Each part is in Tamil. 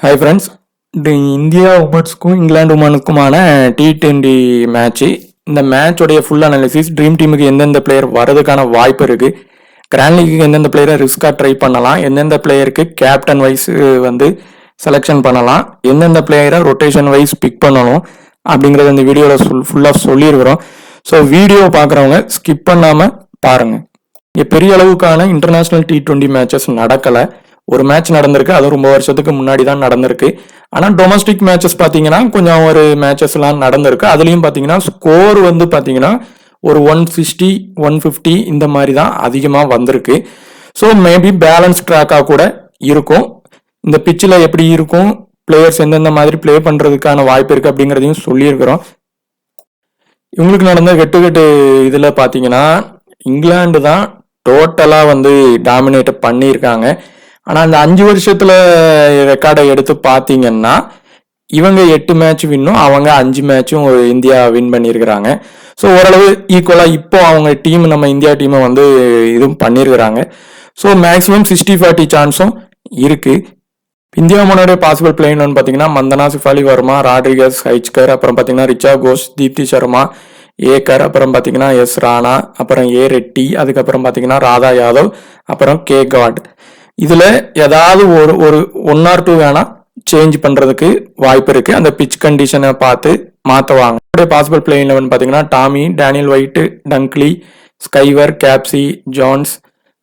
ஹாய் ஃப்ரெண்ட்ஸ், இந்தியா உமன்ஸ்க்கும் இங்கிலாந்து உமனுக்குமான T20 மேட்ச்சு. இந்த மேட்சோடைய ஃபுல் அனாலிசிஸ், ட்ரீம் டீமுக்கு எந்தெந்த பிளேயர் வரதுக்கான வாய்ப்பு இருக்குது, கிராண்ட் லீக்கு எந்தெந்த பிளேயரை ரிஸ்காக ட்ரை பண்ணலாம், எந்தெந்த பிளேயருக்கு கேப்டன் வைஸ் செலெக்ஷன் பண்ணலாம், எந்தெந்த பிளேயரை ரொட்டேஷன் வைஸ் பிக் பண்ணணும் அப்படிங்கிறத இந்த வீடியோவில் ஃபுல்லாக சொல்லியிருக்கிறோம். ஸோ வீடியோ பார்க்குறவங்க ஸ்கிப் பண்ணாமல் பாருங்கள். இங்கே பெரிய அளவுக்கான இன்டர்நேஷ்னல் T20 மேட்சஸ் நடக்கலை. ஒரு மேட்ச் நடந்திருக்கு, அது ரொம்ப வருஷத்துக்கு முன்னாடி தான் நடந்திருக்கு. ஆனால் டொமஸ்டிக் மேட்சஸ் பார்த்தீங்கன்னா கொஞ்சம் ஒரு மேட்சஸ்லாம் நடந்திருக்கு. அதுலேயும் பார்த்தீங்கன்னா ஸ்கோர் பார்த்தீங்கன்னா ஒரு 160 150 இந்த மாதிரி தான் அதிகமாக வந்திருக்கு. ஸோ மேபி பேலன்ஸ் ட்ராக்காக கூட இருக்கும். இந்த பிச்சில் எப்படி இருக்கும், பிளேயர்ஸ் எந்தெந்த மாதிரி பிளே பண்ணுறதுக்கான வாய்ப்பு இருக்குது அப்படிங்கிறதையும் சொல்லியிருக்கிறோம். இவங்களுக்கு நடந்த ஹெட் இதில் பார்த்தீங்கன்னா இங்கிலாந்து தான் டோட்டலாக டாமினேட் பண்ணியிருக்காங்க. ஆனால் அந்த 5 வருஷத்துல ரெக்கார்டை எடுத்து பார்த்தீங்கன்னா இவங்க 8 மேட்ச் வின்னும், அவங்க 5 மேட்சும் இந்தியா வின் பண்ணியிருக்கிறாங்க. ஸோ ஓரளவு ஈக்குவலாக இப்போ அவங்க டீம், நம்ம இந்தியா டீமை இதுவும் பண்ணியிருக்கிறாங்க. ஸோ மேக்ஸிமம் 60-40 சான்ஸும் இருக்கு. இந்தியா முன்னாடி பாசிபிள் பிளேயின்னு பார்த்தீங்கன்னா மந்தனா, சிஃபாலி வர்மா, ராட்ரிகஸ், ஹைச்கர், அப்புறம் பார்த்தீங்கன்னா ரிச்சா கோஷ், தீப்தி சர்மா, ஏகர், அப்புறம் பார்த்தீங்கன்னா எஸ் ராணா, அப்புறம் ஏ ரெட்டி, அதுக்கப்புறம் பார்த்தீங்கன்னா ராதா யாதவ், அப்புறம் கே காட். இதுல ஏதாவது ஒரு 1 or 2 வேணா சேஞ்ச் பண்றதுக்கு வாய்ப்பு இருக்கு. அந்த பிச் கண்டிஷனை பார்த்து மாற்றுவாங்க. பாசிபிள் பிளே 11 பார்த்தீங்கன்னா Tammy, Danielle Wyatt, Dunkley, Sciver, Capsey, Jones,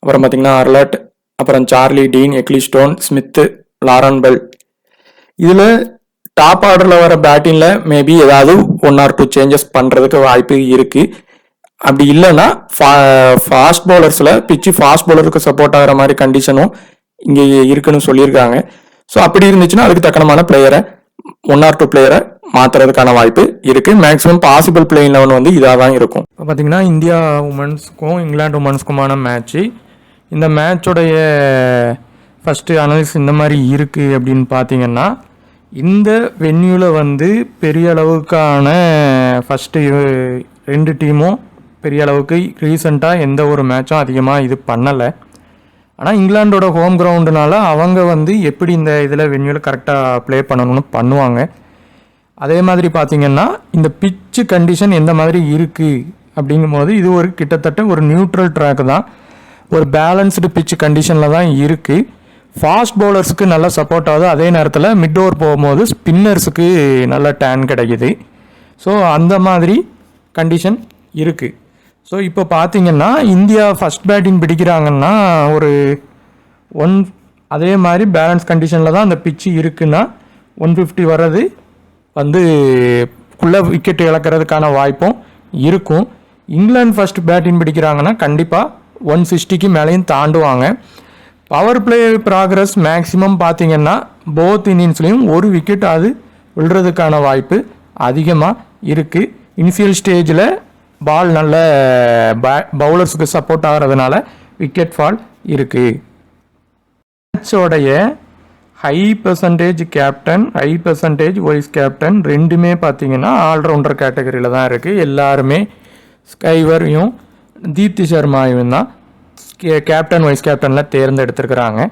அப்புறம் பார்த்தீங்கன்னா அர்லட், அப்புறம் Charlie, Dean, Ecclestone, Smith, Lauren Bell. இதுல டாப் ஆர்டர்ல வர பேட்டிங்ல மேபி ஏதாவது 1 or 2 சேஞ்சஸ் பண்றதுக்கு வாய்ப்பு இருக்கு. அப்படி இல்லைன்னா ஃபாஸ்ட் பவுலர்ஸில் பிச்சு ஃபாஸ்ட் பவுலருக்கு சப்போர்ட் ஆகிற மாதிரி கண்டிஷனும் இங்கே இருக்குன்னு சொல்லியிருக்காங்க. ஸோ அப்படி இருந்துச்சுன்னா அதுக்கு தக்கனமான பிளேயரை 1 or 2 பிளேயரை மாற்றுறதுக்கான வாய்ப்பு இருக்குது. மேக்ஸிமம் பாசிபிள் பிளே 11 இதாக தான் இருக்கும். இப்போ பார்த்தீங்கன்னா இந்தியா உமன்ஸ்க்கும் இங்கிலாந்து உமன்ஸ்க்குமான மேட்ச்சு. இந்த மேட்சோடைய ஃபஸ்ட்டு அனாலிசிஸ் இந்த மாதிரி இருக்குது அப்படின்னு பார்த்தீங்கன்னா, இந்த வென்யூவில் பெரிய அளவுக்கான ஃபஸ்ட்டு 2 டீமும் பெரிய அளவுக்கு ரீசெண்டாக எந்த ஒரு மேட்சும் அதிகமாக இது பண்ணலை. ஆனால் இங்கிலாண்டோட ஹோம் கிரவுண்டுனால அவங்க எப்படி இந்த இதில் வென்யூவில் கரெக்டாக ப்ளே பண்ணணும்னு பண்ணுவாங்க. அதே மாதிரி பார்த்திங்கன்னா இந்த பிச்சு கண்டிஷன் எந்த மாதிரி இருக்குது அப்படிங்கும்போது இது ஒரு கிட்டத்தட்ட ஒரு நியூட்ரல் ட்ராக் தான், ஒரு பேலன்ஸ்டு பிச்சு கண்டிஷனில் தான் இருக்குது. ஃபாஸ்ட் பவுலர்ஸுக்கு நல்லா சப்போர்ட் ஆகுது, அதே நேரத்தில் மிட் ஓவர் போகும்போது ஸ்பின்னர்ஸுக்கு நல்ல டேன் கிடைக்குது. ஸோ அந்த மாதிரி கண்டிஷன் இருக்குது. ஸோ இப்போ பார்த்தீங்கன்னா இந்தியா ஃபஸ்ட் பேட்டிங் பிடிக்கிறாங்கன்னா ஒரு அதே மாதிரி பேலன்ஸ் கண்டிஷனில் தான் அந்த பிச்சு இருக்குன்னா 150 வர்றது குள்ள விக்கெட் இழக்கிறதுக்கான வாய்ப்பும் இருக்கும். இங்கிலாந்து ஃபஸ்ட் பேட்டிங் பிடிக்கிறாங்கன்னா கண்டிப்பாக 160க்கு மேலேயும் தாண்டுவாங்க. பவர் பிளே ப்ராக்ரஸ் மேக்ஸிமம் பார்த்தீங்கன்னா போத் இன்னிங்ஸ்லேயும் ஒரு விக்கெட் அது விழுறதுக்கான வாய்ப்பு அதிகமாக இருக்குது. இனிஷியல் ஸ்டேஜில் பால் நல்ல பவுலர்ஸுக்கு சப்போர்ட் ஆகிறதுனால விக்கெட் ஃபால் இருக்குது. மேட்சோடைய high percentage captain, high percentage vice captain ரெண்டுமே பார்த்தீங்கன்னா ஆல்ரவுண்டர் கேட்டகரியில் தான் இருக்குது. எல்லாருமே ஸ்கைவரையும் தீப்தி சர்மாவையும் தான் கேப்டன் வைஸ் கேப்டனில் தேர்ந்தெடுத்திருக்கிறாங்க.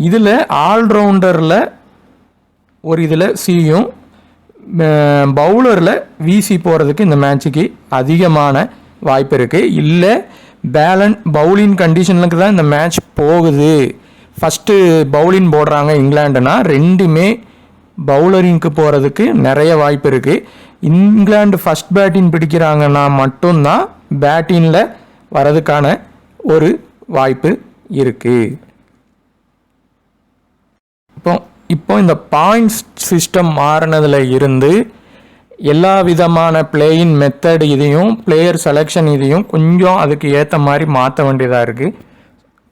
இதில் ஆல்ரவுண்டரில் ஒரு இதில் சியும், பவுலரில் விசி போகிறதுக்கு இந்த மேட்சுக்கு அதிகமான வாய்ப்பு இருக்குது. இல்லை பவுலிங் கண்டிஷனுக்கு தான் இந்த மேட்ச் போகுது, ஃபஸ்ட்டு பவுலிங் போடுறாங்க இங்கிலாண்டுனா ரெண்டுமே பவுலரிங்க்கு போகிறதுக்கு நிறைய வாய்ப்பு இருக்குது. இங்கிலாந்து ஃபஸ்ட் பேட்டிங் பிடிக்கிறாங்கன்னா மட்டும்தான் பேட்டிங்கில் வர்றதுக்கான ஒரு வாய்ப்பு இருக்குது. இப்போ இந்த பாயிண்ட்ஸ் சிஸ்டம் மாறினதில் இருந்து எல்லா விதமான பிளேயிங் மெத்தட் இதையும் பிளேயர் செலெக்ஷன் இதையும் கொஞ்சம் அதுக்கு ஏற்ற மாதிரி மாற்ற வேண்டியதாக இருக்குது.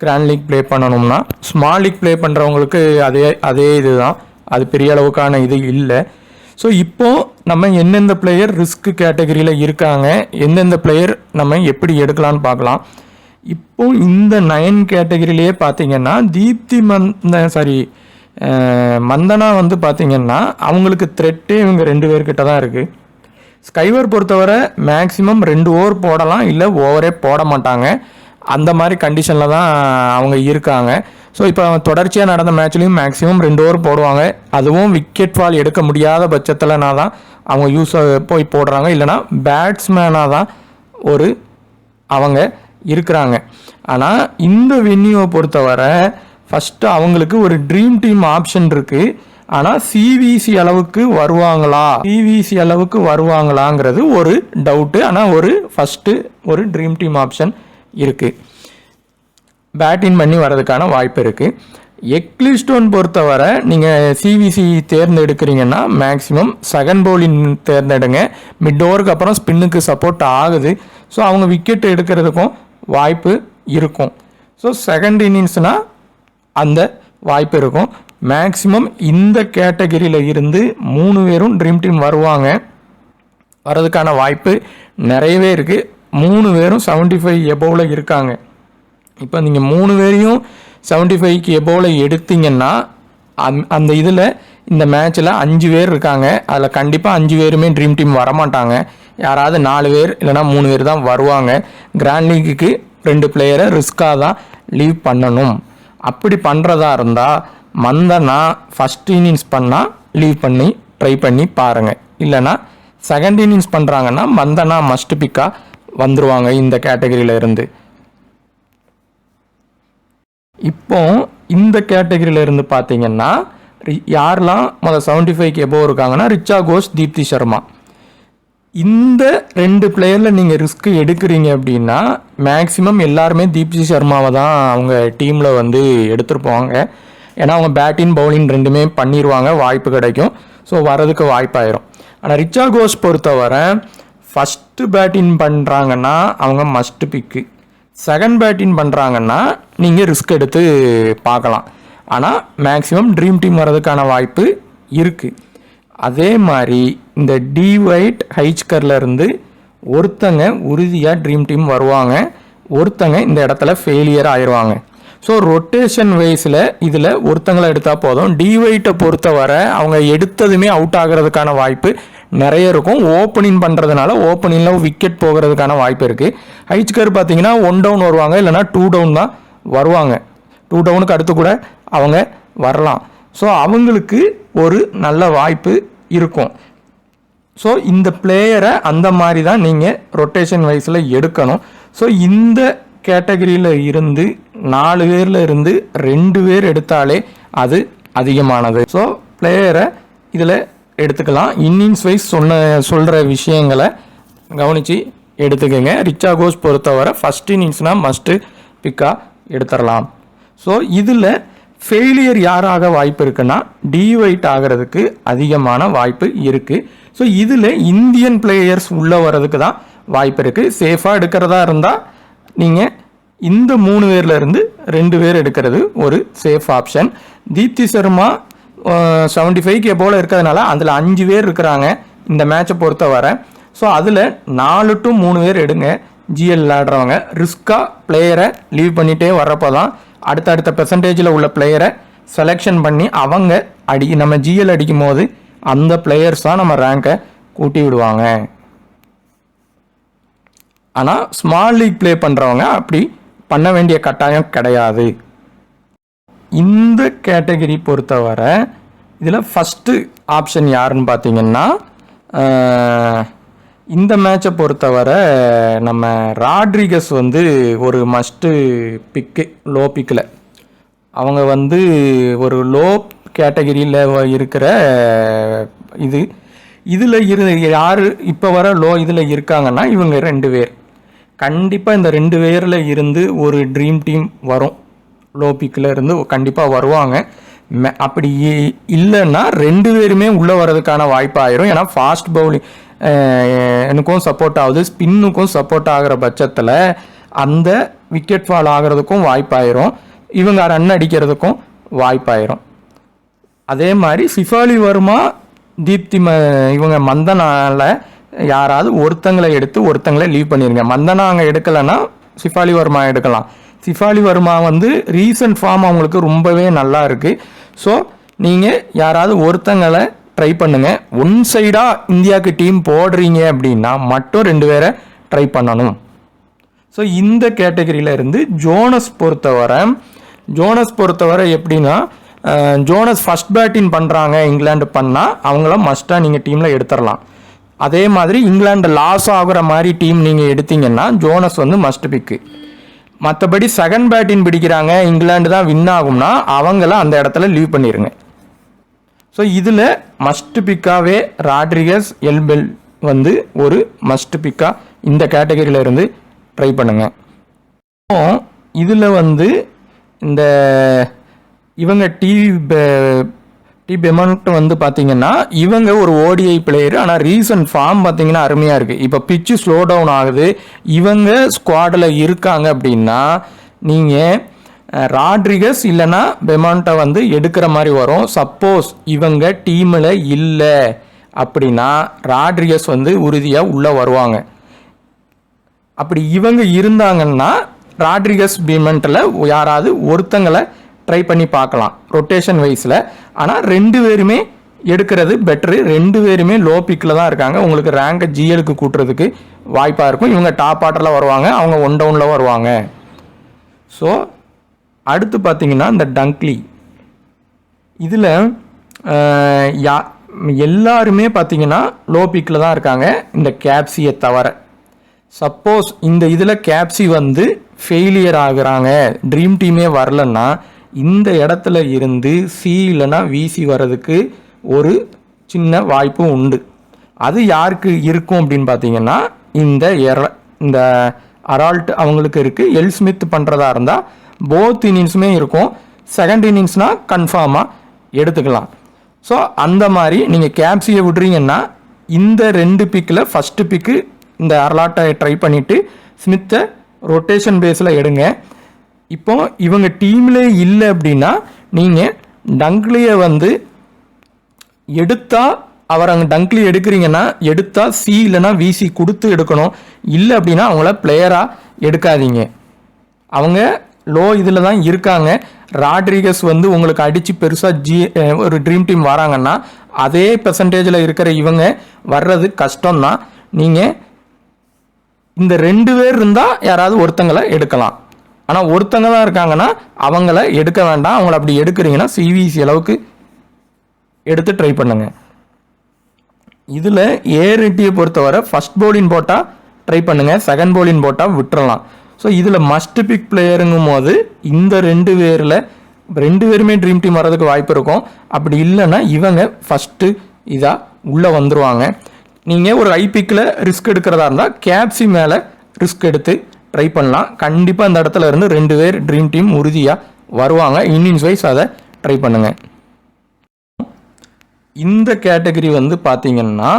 கிராண்ட் லீக் ப்ளே பண்ணணும்னா ஸ்மால் லீக் ப்ளே பண்ணுறவங்களுக்கு அதே இது தான், அது பெரிய அளவுக்கான இது இல்லை. ஸோ இப்போது நம்ம எந்தெந்த பிளேயர் ரிஸ்க் கேட்டகரியில் இருக்காங்க, எந்தெந்த பிளேயர் நம்ம எப்படி எடுக்கலான்னு பார்க்கலாம். இப்போ இந்த 9 கேட்டகரியிலேயே பார்த்தீங்கன்னா மந்தனா பார்த்தீங்கன்னா அவங்களுக்கு த்ரெட்டே இவங்க 2 பேர்கிட்ட தான் இருக்குது. ஸ்கைவர் பொறுத்தவரை மேக்ஸிமம் 2 ஓவர் போடலாம், இல்லை ஓவரே போட மாட்டாங்க, அந்த மாதிரி கண்டிஷனில் தான் அவங்க இருக்காங்க. ஸோ இப்போ தொடர்ச்சியாக நடந்த மேட்ச்லேயும் மேக்ஸிமம் 2 ஓவர் போடுவாங்க. அதுவும் விக்கெட் ஃபால் எடுக்க முடியாத பட்சத்தில்னா தான் அவங்க போய் போடுறாங்க. இல்லைனா பேட்ஸ்மேனாக தான் அவங்க இருக்கிறாங்க. ஆனால் இந்த வென்யூவை பொறுத்தவரை ஃபஸ்ட்டு அவங்களுக்கு ஒரு ட்ரீம் டீம் ஆப்ஷன் இருக்குது. ஆனால் சிவிசி அளவுக்கு வருவாங்களாங்கிறது ஒரு டவுட்டு. ஆனால் ஃபஸ்ட்டு ஒரு ட்ரீம் டீம் ஆப்ஷன் இருக்குது, பேட்டிங் பண்ணி வர்றதுக்கான வாய்ப்பு இருக்குது. எக்லிஸ்டோன் பொறுத்தவரை நீங்கள் சிவிசி தேர்ந்தெடுக்கிறீங்கன்னா மேக்ஸிமம் செகண்ட் பவுலிங் தேர்ந்தெடுங்க. மிட் ஓவருக்கு அப்புறம் ஸ்பின்னுக்கு சப்போர்ட் ஆகுது. ஸோ அவங்க விக்கெட் எடுக்கிறதுக்கும் வாய்ப்பு இருக்கும். ஸோ செகண்ட் இன்னிங்ஸ்னால் அந்த வாய்ப்பு இருக்கும். மேக்ஸிமம் இந்த கேட்டகரியில் இருந்து 3 பேரும் ட்ரீம் டீம் வர்றதுக்கான வாய்ப்பு நிறையவே இருக்குது. 3 பேரும் 75 எபோவில் இருக்காங்க. இப்போ நீங்கள் 3 பேரையும் 75க்கு எபோவில் எடுத்தீங்கன்னா அந்த இதில் இந்த மேட்ச்சில் 5 பேர் இருக்காங்க. அதில் கண்டிப்பாக 5 பேருமே ட்ரீம் டீம் வரமாட்டாங்க. யாராவது 4 பேர் இல்லைனா 3 பேர் தான் வருவாங்க. கிராண்ட் லீக்குக்கு 2 பிளேயரை ரிஸ்க்காக தான் லீவ் பண்ணணும். அப்படி பண்ணுறதா இருந்தால் மந்தனா ஃபஸ்ட் இன்னிங்ஸ் பண்ணால் லீவ் பண்ணி ட்ரை பண்ணி பாருங்கள். இல்லைனா செகண்ட் இன்னிங்ஸ் பண்ணுறாங்கன்னா மந்தனா மஸ்ட் பிக்காக வந்துடுவாங்க இந்த கேட்டகரியில் இருந்து. இப்போ இந்த கேட்டகரியில் இருந்து பார்த்தீங்கன்னா யாரெல்லாம் 75க்கு எபோவ் இருக்காங்கன்னா ரிச்சா கோஷ், தீப்தி சர்மா. இந்த 2 பிளேயரில் நீங்கள் ரிஸ்க் எடுக்கிறீங்க அப்படின்னா மேக்ஸிமம் எல்லாருமே தீப்தி சர்மாவை தான் அவங்க டீமில் எடுத்துருப்பாங்க. ஏன்னா அவங்க பேட்டிங் பவுலிங் 2மே பண்ணிடுவாங்க, வாய்ப்பு கிடைக்கும். ஸோ வரதுக்கு வாய்ப்பாயிரும். ஆனால் ரிச்சா கோஷ் பொறுத்தவரை ஃபஸ்ட்டு பேட்டிங் பண்ணுறாங்கன்னா அவங்க மஸ்ட் பிக்கு, செகண்ட் பேட்டிங் பண்ணுறாங்கன்னா நீங்கள் ரிஸ்க் எடுத்து பார்க்கலாம். ஆனால் மேக்ஸிமம் ட்ரீம் டீம் வர்றதுக்கான வாய்ப்பு இருக்குது. அதே மாதிரி இந்த டிவைட் ஹைச்கர்லேருந்து ஒருத்தங்க உறுதியாக ட்ரீம் டீம் வருவாங்க, ஒருத்தங்க இந்த இடத்துல ஃபெயிலியர் ஆயிடுவாங்க. ஸோ ரொட்டேஷன் வைஸில் இதில் ஒருத்தங்களை எடுத்தால் போதும். டிவைட்டை பொறுத்தவரை அவங்க எடுத்ததுமே அவுட் ஆகிறதுக்கான வாய்ப்பு நிறைய இருக்கும். ஓப்பனிங் பண்ணுறதுனால ஓப்பனிங்கில் விக்கெட் போகிறதுக்கான வாய்ப்பு இருக்குது. ஹைச்கர் பார்த்தீங்கன்னா 1 டவுன் வருவாங்க, இல்லைனா 2 டவுன் தான் வருவாங்க. 2 டவுனுக்கு அடுத்து கூட அவங்க வரலாம். ஸோ அவங்களுக்கு ஒரு நல்ல வாய்ப்பு இருக்கும். ஸோ இந்த பிளேயரை அந்த மாதிரி தான் நீங்கள் ரொட்டேஷன் வைஸில் எடுக்கணும். ஸோ இந்த கேட்டகரியில் இருந்து 4 பேரில் இருந்து 2 பேர் எடுத்தாலே அது அதிகமானது. ஸோ பிளேயரை இதில் எடுத்துக்கலாம். இன்னிங்ஸ் வைஸ் சொல்கிற விஷயங்களை கவனித்து எடுத்துக்கோங்க. ரிச்சா கோஷ் பொறுத்தவரை ஃபஸ்ட் இன்னிங்ஸ்னால் மஸ்ட்டு பிக்காக எடுத்துடலாம். ஸோ இதில் ஃபெயிலியர் யாராக வாய்ப்பு இருக்குன்னா டிவைட் ஆகிறதுக்கு அதிகமான வாய்ப்பு இருக்குது. ஸோ இதில் இந்தியன் பிளேயர்ஸ் உள்ளே வர்றதுக்கு தான் வாய்ப்பு இருக்குது. சேஃபாக எடுக்கிறதா இருந்தால் நீங்கள் இந்த 3 பேரில் இருந்து 2 பேர் எடுக்கிறது ஒரு சேஃப் ஆப்ஷன். தீப்தி சர்மா 75க்கு எபோவில் இருக்கிறதுனால அதில் 5 பேர் இருக்கிறாங்க இந்த மேட்சை பொறுத்தவரை. ஸோ அதில் 4 to 3 பேர் எடுங்க. ஜிஎல் விளையாடுறவங்க ரிஸ்க்காக பிளேயரை லீவ் பண்ணிகிட்டே வர்றப்போ தான் அடுத்தடுத்த பெர்சன்டேஜில் உள்ள பிளேயரை செலெக்ஷன் பண்ணி அவங்க நம்ம ஜிஎல் அடிக்கும் போது அந்த பிளேயர்ஸ் தான் நம்ம ரேங்கை கூட்டி விடுவாங்க. ஆனால் ஸ்மால் லீக் ப்ளே பண்ணுறவங்க அப்படி பண்ண வேண்டிய கட்டாயம் கிடையாது. இந்த கேட்டகரி பொறுத்தவரை இதில் ஃபஸ்ட்டு ஆப்ஷன் யாருன்னு பார்த்தீங்கன்னா இந்த மேட்சை பொறுத்தவரை நம்ம ராட்ரிகஸ் ஒரு மஸ்ட்டு பிக்கு, லோ பிக்கில் அவங்க ஒரு லோ கேட்டகரியில் இருக்கிற இதில் யார் இப்போ வர லோ இதில் இருக்காங்கன்னா இவங்க 2 பேர். கண்டிப்பாக இந்த 2 பேரில் இருந்து ஒரு ட்ரீம் டீம் வரும். லோ பிக்கில் இருந்து கண்டிப்பாக வருவாங்க. அப்படி இல்லைன்னா 2 பேருமே உள்ளே வர்றதுக்கான வாய்ப்பு ஆயிரும். ஏன்னா ஃபாஸ்ட் பவுலிங் எனக்கும் சப்போர்ட் ஆகுது, ஸ்பின்னுக்கும் சப்போர்ட் ஆகிற பட்சத்தில் அந்த விக்கெட் ஃபால் ஆகிறதுக்கும் வாய்ப்பாயிரும், இவங்க ரன் அடிக்கிறதுக்கும் வாய்ப்பாயிரும். அதே மாதிரி சிஃபாலி வர்மா, தீப்தி இவங்க மந்தனால யாராவது ஒருத்தங்களை எடுத்து ஒருத்தங்களை லீவ் பண்ணிடுங்க. மந்தனா அங்கே எடுக்கலைன்னா சிஃபாலி வர்மா எடுக்கலாம். சிஃபாலி வர்மா ரீசன்ட் ஃபார்ம் அவங்களுக்கு ரொம்பவே நல்லா இருக்குது. ஸோ நீங்கள் யாராவது ஒருத்தங்களை ட்ரை பண்ணுங்கள். ஒன் சைடாக இந்தியாவுக்கு டீம் போடுறீங்க அப்படின்னா மட்டும் 2 பேரை ட்ரை பண்ணணும். ஸோ இந்த கேட்டகரியில் இருந்து ஜோனஸ் பொறுத்தவரை ஜோனஸ் பொறுத்தவரை எப்படின்னா ஜோனஸ் ஃபர்ஸ்ட் பேட்டிங் பண்ணுறாங்க இங்கிலாந்து பண்ணால் அவங்கள மஸ்ட்டாக நீங்கள் டீமில் எடுத்துடலாம். அதே மாதிரி இங்கிலாந்து லாஸ் ஆகுற மாதிரி டீம் நீங்கள் எடுத்தீங்கன்னா ஜோனஸ் வந்து மஸ்ட் பிக்கு. மற்றபடி செகண்ட் பேட்டிங் பிடிக்கிறாங்க இங்கிலாந்து தான் வின் ஆகும்னா அவங்கள அந்த இடத்துல லீவ் பண்ணிடுங்க. ஸோ இதில் மஸ்ட் பிக்காகவே ராட்ரிகஸ் எல்பெல் வந்து ஒரு மஸ்ட் பிக்காக இந்த கேட்டகரியில் இருந்து ட்ரை பண்ணுங்க. இதில் வந்து இந்த இவங்க டி பெமண்ட் வந்து பார்த்தீங்கன்னா இவங்க ஒரு ஓடிஐ பிளேயர். ஆனால் ரீசன்ட் ஃபார்ம் பார்த்தீங்கன்னா அருமையாக இருக்குது. இப்போ பிச்சு ஸ்லோ டவுன் ஆகுது, இவங்க ஸ்குவாடில் இருக்காங்க அப்படின்னா நீங்கள் ராட்ரிகஸ் இல்லைன்னா பெமாண்ட்டை வந்து எடுக்கிற மாதிரி வரும். சப்போஸ் இவங்க டீமில் இல்லை அப்படின்னா ராட்ரிகஸ் வந்து உறுதியாக உள்ளே வருவாங்க. அப்படி இவங்க இருந்தாங்கன்னா ராட்ரிகஸ் பெமாண்ட்டில் யாராவது ஒருத்தங்களை ட்ரை பண்ணி பார்க்கலாம் ரொட்டேஷன் வைஸில். ஆனால் 2 பேருமே எடுக்கிறது பெட்ரு. 2 பேருமே லோ பிக்கில் தான் இருக்காங்க. உங்களுக்கு ரேங்கை ஜிஎலுக்கு கூட்டுறதுக்கு வாய்ப்பாக இருக்கும். இவங்க டாப் ஆர்டரில் வருவாங்க, அவங்க 1 டவுனில் வருவாங்க. ஸோ அடுத்து பார்த்தீங்கன்னா இந்த டங்க்லி இதில் எல்லாருமே பார்த்தீங்கன்னா லோ பிக்கில் தான் இருக்காங்க இந்த கேப்சியை தவிர. சப்போஸ் இந்த இதில் கேப்சி வந்து ஃபெயிலியர் ஆகுறாங்க, ட்ரீம் டீமே வரலன்னா இந்த இடத்துல இருந்து சி இல்லைன்னா விசி வர்றதுக்கு ஒரு சின்ன வாய்ப்பு உண்டு. அது யாருக்கு இருக்கும் அப்படின்னு பார்த்தீங்கன்னா இந்த அரால்ட் அவங்களுக்கு இருக்குது. எல் ஸ்மித் பண்ணுறதா இருந்தால் போத் இன்னிங்ஸுமே இருக்கும். செகண்ட் இன்னிங்ஸ்னால் கன்ஃபார்மாக எடுத்துக்கலாம். ஸோ அந்த மாதிரி நீங்கள் கேப்சியை விட்றீங்கன்னா இந்த 2 பிக்கில் ஃபஸ்ட்டு பிக்கு இந்த அரால்ட்டை ட்ரை பண்ணிவிட்டு ஸ்மித்தை ரொட்டேஷன் பேஸில் எடுங்க. இப்போ இவங்க டீம்லே இல்லை அப்படின்னா நீங்கள் டங்க்லியை வந்து எடுத்தால் அவர் அங்கே டங்க்லி எடுக்கிறீங்கன்னா எடுத்தால் சி இல்லைன்னா விசி கொடுத்து எடுக்கணும். இல்லை அப்படின்னா அவங்கள பிளேயராக எடுக்காதீங்க. அவங்க லோ இதில் தான் இருக்காங்க. ராட்ரிகஸ் வந்து உங்களுக்கு அடித்து பெருசாக ஒரு ட்ரீம் டீம் வராங்கன்னா அதே பெர்சன்டேஜில் இருக்கிற இவங்க வர்றது கஷ்டம்தான். நீங்கள் இந்த 2 பேர் இருந்தால் யாராவது ஒருத்தங்களை எடுக்கலாம். ஆனால் ஒருத்தங்க தான் இருக்காங்கன்னா அவங்கள எடுக்க வேண்டாம். அவங்கள அப்படி எடுக்கிறீங்கன்னா சிவிசி அளவுக்கு எடுத்து ட்ரை பண்ணுங்க. இதில் ஏரிட்டியை பொறுத்தவரை ஃபர்ஸ்ட் பவுலிங் போட்டால் ட்ரை பண்ணுங்கள், செகண்ட் பவுலிங் போட்டால் விட்டுறலாம். ஸோ இதில் மஸ்ட் பிக் பிளேயருங்கும் போது இந்த 2 பேரில் 2 பேருமே ட்ரீம் டீம் வர்றதுக்கு வாய்ப்பு இருக்கும். அப்படி இல்லைன்னா இவங்க ஃபஸ்ட்டு இதாக உள்ளே வந்துடுவாங்க. நீங்கள் ஒரு ஐபிக்கில் ரிஸ்க் எடுக்கிறதா இருந்தால் கேப்சி மேலே ரிஸ்க் எடுத்து ட்ரை பண்ணலாம். கண்டிப்பாக அந்த இடத்துல இருந்து 2 பேர் ட்ரீம் டீம் உறுதியாக வருவாங்க. இன்னிங்ஸ் வைஸ் அதை ட்ரை பண்ணுங்கள். இந்த கேட்டகரி வந்து பார்த்தீங்கன்னா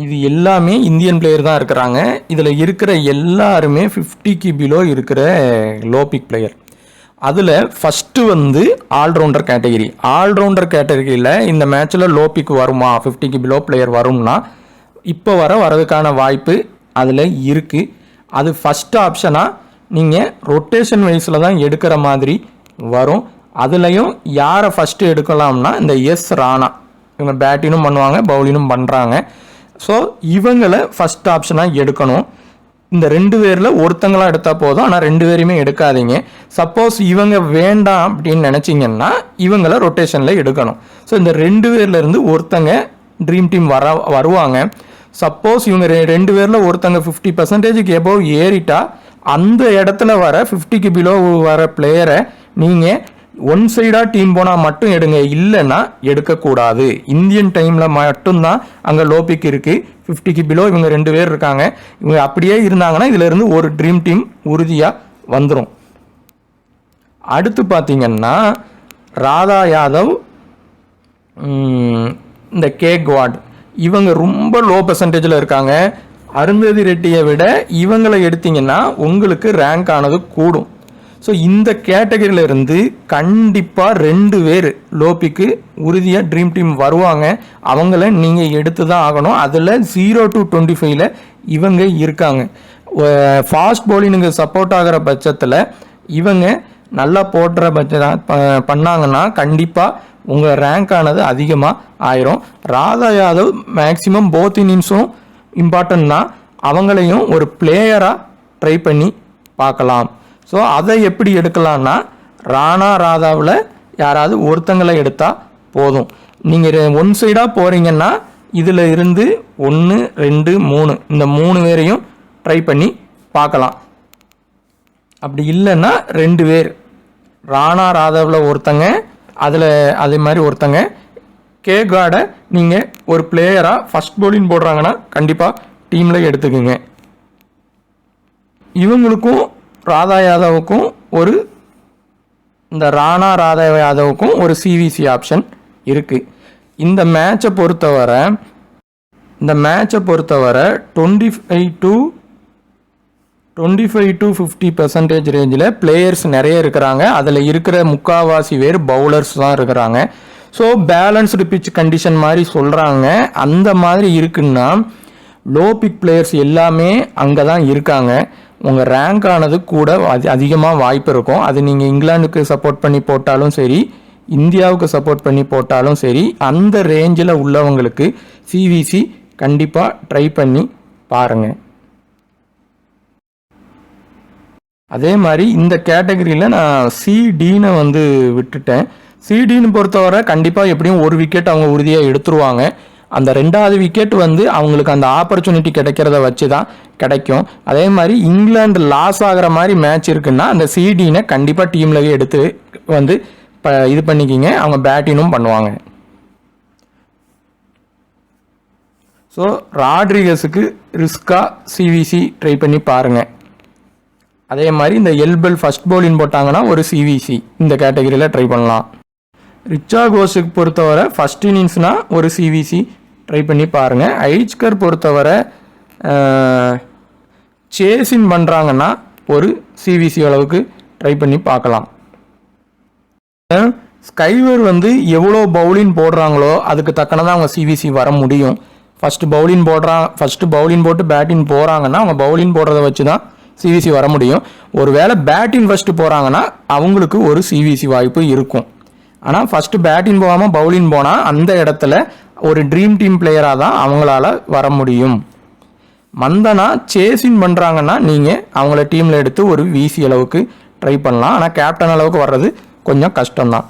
இது எல்லாமே இந்தியன் பிளேயர் தான் இருக்கிறாங்க. இதில் இருக்கிற எல்லாருமே 50க்கு பிலோ இருக்கிற லோ பிக் பிளேயர். அதில் ஃபஸ்ட்டு வந்து ஆல்ரவுண்டர் கேட்டகரி. ஆல்ரவுண்டர் கேட்டகரியில் இந்த மேட்ச்சில் லோ பிக் வருமா, 50க்கு பிலோ பிளேயர் வரும்னா இப்போ வரதுக்கான வாய்ப்பு அதில் இருக்குது. அது ஃபஸ்ட்டு ஆப்ஷனாக நீங்கள் ரொட்டேஷன் வைஸில் தான் எடுக்கிற மாதிரி வரும். அதுலேயும் யாரை ஃபஸ்ட்டு எடுக்கலாம்னா இந்த எஸ் ராணா. இவங்க பேட்டிங்கும் பண்ணுவாங்க, பவுலிங்கும் பண்ணுறாங்க. ஸோ இவங்களை ஃபஸ்ட் ஆப்ஷனாக எடுக்கணும். இந்த 2 பேரில் ஒருத்தங்களாக எடுத்தால் போதும். ஆனால் 2 பேரையுமே எடுக்காதீங்க. சப்போஸ் இவங்க வேண்டாம் அப்படின்னு நினச்சிங்கன்னா இவங்களை ரொட்டேஷனில் எடுக்கணும். ஸோ இந்த 2 பேர்லேருந்து ஒருத்தங்க ட்ரீம் டீம் வருவாங்க. சப்போஸ் இவங்க 2 பேரில் ஒருத்தங்க 50% எபோவ் ஏறிட்டா அந்த இடத்துல வர 50க்கு பிலோ வர பிளேயரை நீங்கள் ஒன் சைடாக டீம் போனால் மட்டும் எடுங்க, இல்லைன்னா எடுக்கக்கூடாது. இந்தியன் டைமில் மட்டும்தான் அங்கே லோ பிக் இருக்குது. 50க்கு பிலோ இவங்க 2 பேர் இருக்காங்க. இவங்க அப்படியே இருந்தாங்கன்னா இதிலிருந்து ஒரு ட்ரீம் டீம் உறுதியாக வந்துடும். அடுத்து பார்த்தீங்கன்னா ராதா யாதவ், இந்த கேக்வாட், இவங்க ரொம்ப லோ பெர்சன்டேஜில் இருக்காங்க. அருந்ததி ரெட்டியை விட இவங்களை எடுத்தீங்கன்னா உங்களுக்கு ரேங்க் ஆனது கூடும். ஸோ இந்த கேட்டகரியில் இருந்து கண்டிப்பாக 2 பேர் லோபிக்கு உறுதியாக ட்ரீம் டீம் வருவாங்க. அவங்கள நீங்கள் எடுத்து தான் ஆகணும். அதில் 0 to 25 இவங்க இருக்காங்க. ஃபாஸ்ட் பவுலிங்கு சப்போர்ட் ஆகிற பட்சத்தில் இவங்க நல்லா போடுற பண்ணாங்கன்னா கண்டிப்பாக உங்கள் ரேங்க் ஆனது அதிகமாக ஆயிரும். ராதா யாதவ் மேக்ஸிமம் போத் இன்னிங்ஸும் இம்பார்ட்டன்ட் தான். அவங்களையும் ஒரு பிளேயராக ட்ரை பண்ணி பார்க்கலாம். ஸோ அதை எப்படி எடுக்கலான்னா ராணா ராதாவில் யாராவது ஒருத்தங்களை எடுத்தால் போதும். நீங்கள் ஒன் சைடாக போகிறீங்கன்னா இதில் இருந்து 1 2 3 இந்த 3 பேரையும் ட்ரை பண்ணி பார்க்கலாம். அப்படி இல்லைன்னா 2 பேர் ராணா ராதாவில் ஒருத்தங்க, அதில் அதே மாதிரி ஒருத்தங்க கேகார்டை நீங்கள் ஒரு பிளேயராக ஃபஸ்ட் பவுலிங் போடுறாங்கன்னா கண்டிப்பாக டீமில் எடுத்துக்குங்க. இவங்களுக்கும் ராதா யாதவுக்கும் இந்த ராணா ராதா யாதவுக்கும் ஒரு சிவிசி ஆப்ஷன் இருக்குது. இந்த மேட்சை பொறுத்தவரை 25 to 50% ரேஞ்சில் பிளேயர்ஸ் நிறைய இருக்கிறாங்க. அதில் இருக்கிற முக்கால்வாசி பேர் பவுலர்ஸ் தான் இருக்கிறாங்க. ஸோ பேலன்ஸ்டு பிச் கண்டிஷன் மாதிரி சொல்கிறாங்க. அந்த மாதிரி இருக்குன்னா லோ பிக் பிளேயர்ஸ் எல்லாமே அங்கே தான் இருக்காங்க. உங்கள் ரேங்க் ஆனது கூட அதிகமாக வாய்ப்பு இருக்கும். அது நீங்கள் இங்கிலாந்துக்கு சப்போர்ட் பண்ணி போட்டாலும் சரி, இந்தியாவுக்கு சப்போர்ட் பண்ணி போட்டாலும் சரி, அந்த ரேஞ்சில் உள்ளவங்களுக்கு சிவிசி கண்டிப்பாக ட்ரை பண்ணி பாருங்கள். அதே மாதிரி இந்த கேட்டகரியில் நான் சிடின்னு விட்டுட்டேன். சிடின்னு பொறுத்தவரை கண்டிப்பாக எப்படியும் ஒரு விக்கெட் அவங்க உறுதியாக எடுத்துருவாங்க. அந்த 2வது விக்கெட் அவங்களுக்கு அந்த ஆப்பர்ச்சுனிட்டி கிடைக்கிறத வச்சு தான் கிடைக்கும். அதே மாதிரி இங்கிலாந்து லாஸ் ஆகிற மாதிரி மேட்ச் இருக்குன்னா அந்த சிடினை கண்டிப்பாக டீம்லவே எடுத்து இது பண்ணிக்கிங்க. அவங்க பேட்டிங்கும் பண்ணுவாங்க. ஸோ ராட்ரிகஸுக்கு ரிஸ்காக சிவிசி ட்ரை பண்ணி பாருங்கள். அதே மாதிரி இந்த எல்பெல் ஃபஸ்ட் பவுலிங் போட்டாங்கன்னா ஒரு சிவிசி இந்த கேட்டகரியில் ட்ரை பண்ணலாம். ரிச்சா கோஸுக்கு பொறுத்தவரை ஃபஸ்ட் இன்னிங்ஸ்னால் ஒரு சிவிசி ட்ரை பண்ணி பாருங்கள். ஐச்கர் பொறுத்தவரை சேஸின் பண்ணுறாங்கன்னா ஒரு சிவிசி அளவுக்கு ட்ரை பண்ணி பார்க்கலாம். ஸ்கைவர் எவ்வளோ பவுலிங் போடுறாங்களோ அதுக்கு தக்கனதான் அவங்க சிவிசி வர முடியும். ஃபஸ்ட்டு பவுலிங் போட்டு பேட்டிங் போகிறாங்கன்னா அவங்க பவுலிங் போடுறத வச்சு தான் சிவிசி வர முடியும். ஒருவேளை பேட்டிங் ஃபஸ்ட்டு போகிறாங்கன்னா அவங்களுக்கு ஒரு சிவிசி வாய்ப்பு இருக்கும். ஆனால் ஃபஸ்ட்டு பேட்டிங் போகாமல் பவுலிங் போனால் அந்த இடத்துல ஒரு ட்ரீம் டீம் பிளேயராக தான் அவங்களால வர முடியும். மந்தனா சேஸிங் பண்ணுறாங்கன்னா நீங்கள் அவங்கள டீமில் எடுத்து ஒரு விசி அளவுக்கு ட்ரை பண்ணலாம். ஆனால் கேப்டன் அளவுக்கு வர்றது கொஞ்சம் கஷ்டம்தான்.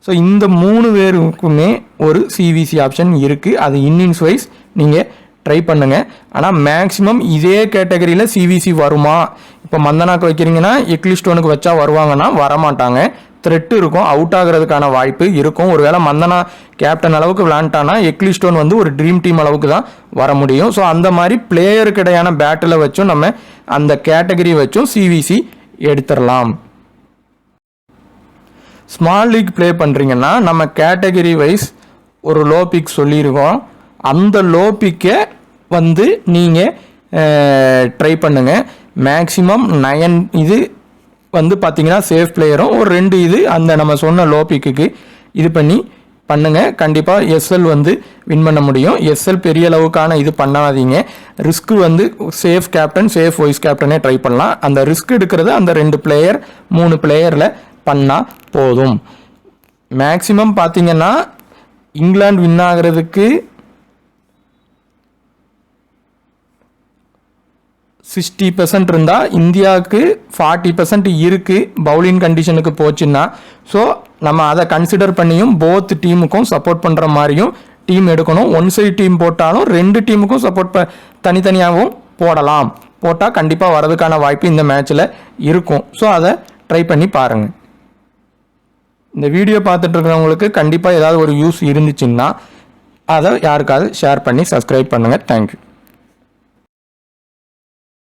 ஸோ இந்த 3 பேருக்குமே ஒரு சிவிசி ஆப்ஷன் இருக்குது. அது இன்னிங்ஸ் வைஸ் நீங்கள் ட்ரை பண்ணுங்கள். ஆனால் மேக்ஸிமம் இதே கேட்டகரியில் சிவிசி வருமா? இப்போ மந்தனாக்கு வைக்கிறீங்கன்னா எக்லிஸ்டோனுக்கு வச்சா வருவாங்கன்னா வரமாட்டாங்க. த்ரெட் இருக்கும், அவுட் ஆகிறதுக்கான வாய்ப்பு இருக்கும். ஒருவேளை மந்தனா கேப்டன் அளவுக்கு விளாண்டானா எக்லிஸ்டோன் ஒரு ட்ரீம் டீம் அளவுக்கு தான் வர முடியும். ஸோ அந்த மாதிரி பிளேயருக்கு இடையான பேட்டில் வச்சும் நம்ம அந்த கேட்டகரி வச்சும் சிவிசி எடுத்துடலாம். ஸ்மால் லீக் ப்ளே பண்ணுறீங்கன்னா நம்ம கேட்டகரி வைஸ் ஒரு லோ பிக் சொல்லியிருக்கோம். அந்த லோ பிக்கை நீங்கள் ட்ரை பண்ணுங்கள். மேக்ஸிமம் 9 இது பார்த்தீங்கன்னா சேஃப் பிளேயரும் ஒரு 2 இது அந்த நம்ம சொன்ன லோ பிக்குக்கு இது பண்ணுங்கள். கண்டிப்பாக எஸ்எல் வின் பண்ண முடியும். எஸ்எல் பெரிய அளவுக்கான இது பண்ணாதீங்க. ரிஸ்க்கு சேஃப் கேப்டன் சேஃப் வைஸ் கேப்டனே ட்ரை பண்ணலாம். அந்த ரிஸ்க் எடுக்கிறது அந்த 2 பிளேயர் 3 பிளேயரில் பண்ணால் போதும். மேக்ஸிமம் பார்த்தீங்கன்னா இங்கிலாந்து வின் ஆகிறதுக்கு 60% இருந்தால் இந்தியாவுக்கு 40% இருக்குது பவுலிங் கண்டிஷனுக்கு போச்சுன்னா. ஸோ நம்ம அதை கன்சிடர் பண்ணியும் போத் டீமுக்கும் சப்போர்ட் பண்ணுற மாதிரியும் டீம் எடுக்கணும். ஒன் சைட் டீம் போட்டாலும் 2 டீமுக்கும் சப்போர்ட் தனித்தனியாகவும் போட்டால் கண்டிப்பாக வரதுக்கான வாய்ப்பு இந்த மேட்ச்சில் இருக்கும். ஸோ அதை ட்ரை பண்ணி பாருங்கள். இந்த வீடியோ பார்த்துட்டு இருக்கிறவங்களுக்கு கண்டிப்பாக ஏதாவது ஒரு யூஸ் இருந்துச்சுன்னா அதை யாருக்காவது ஷேர் பண்ணி சப்ஸ்கிரைப் பண்ணுங்கள். தேங்க்யூ.